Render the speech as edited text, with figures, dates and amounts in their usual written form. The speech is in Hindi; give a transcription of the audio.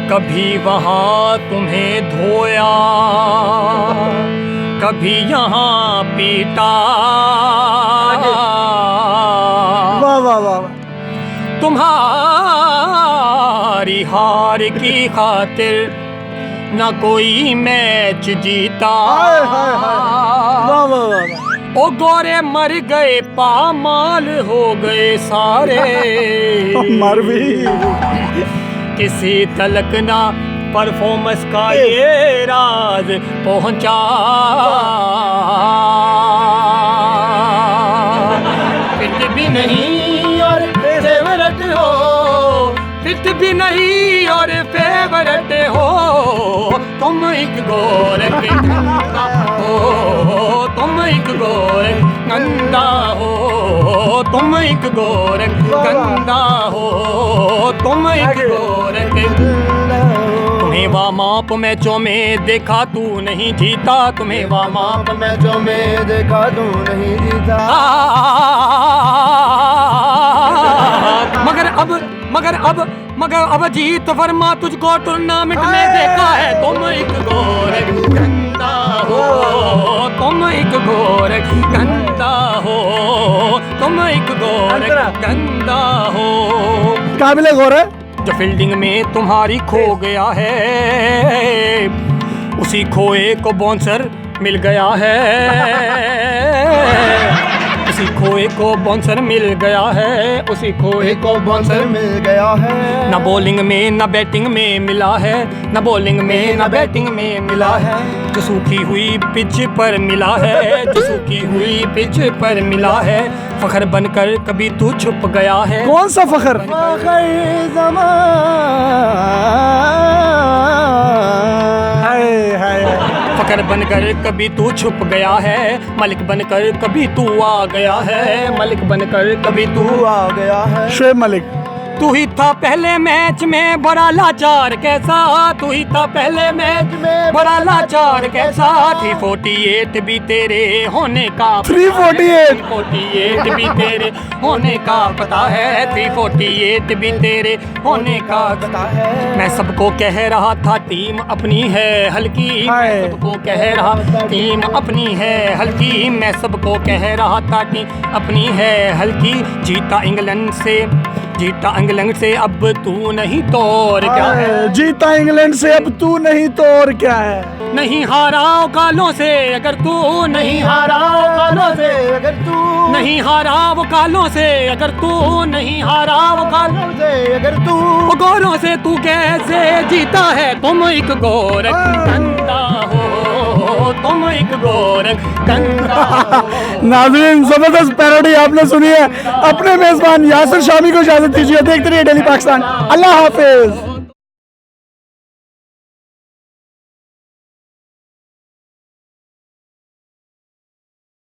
कभी वहाँ तुम्हें धोया, कभी यहाँ पीटा। वाह वाह वाह। तुम्हारी हार की खातिर न कोई मैच जीता। हाय हाय हाय। वाह वाह वाह। ओ गोरे मर गए, पामाल हो गए सारे। मर भी किसी तलक ना परफॉर्मेंस का ये राज पहुंचा। फिट भी नहीं और फेवरेट हो, फिट भी नहीं और फेवरेट हो। तुम एक गोरख गंदा हो, तुम एक गोरख गंदा हो, तुम एक गोरख गंदा हो, तुम एक गोरख। तुम्हें वामाप मैचों में देखा तू नहीं जीता, तुम्हें वामाप मैचों में देखा तू नहीं जीता। मगर अब जीत वर्मा तुझको टूर्नामेंट में देखा है। तुम एक गोरख गंदा हो, तुम एक गोरख गंदा हो, तुम एक गोरख गंदा हो। काबिल गौर है। जो फील्डिंग में तुम्हारी खो गया है, उसी खोए को बाउंसर मिल गया है। उसी खोए को बाउंसर मिल गया है, उसी खोए को बाउंसर मिल गया है। न बॉलिंग में न बैटिंग में मिला है, न बॉलिंग में न बैटिंग में मिला है। जो सूखी हुई पिच पर मिला है, जो सूखी हुई पिच पर मिला है। फखर बनकर कभी तू छुप गया है। कौन सा फखर? फखर बनकर कभी तू छुप गया है, मलिक बनकर कभी तू आ गया है, मलिक बनकर कभी तू आ गया है। शोएब मलिक। तू ही था पहले मैच में बड़ा लाचार कैसा, तू ही था पहले मैच में बड़ा लाचार कैसा। 348 भी तेरे होने का 348 भी तेरे होने का पता है, 348 भी तेरे होने का पता है। मैं सबको कह रहा था टीम अपनी है हल्की, मैं सबको कह रहा टीम अपनी है हल्की, मैं सबको कह रहा था टीम अपनी है हल्की। जीता इंग्लैंड से अब तू नहीं तो और क्या है। जीता इंग्लैंड से अब तू नहीं तो और क्या है। नहीं हारा कालों से अगर तू, नहीं हारा कालों से अगर तू, नहीं हारा वो कालों से अगर तू, नहीं हारा वो कालों से अगर तू। वो गोरों से तू कैसे जीता है। तुम एक गोरख गंदा हो, तुम एक गोरख गंदा हो। नाज़रीन, जबरदस्त पैरोडी आपने सुनी है। अपने मेजबान यासिर शामी को इजाजत दीजिए। देखते रहिए डेली पाकिस्तान। अल्लाह हाफिज।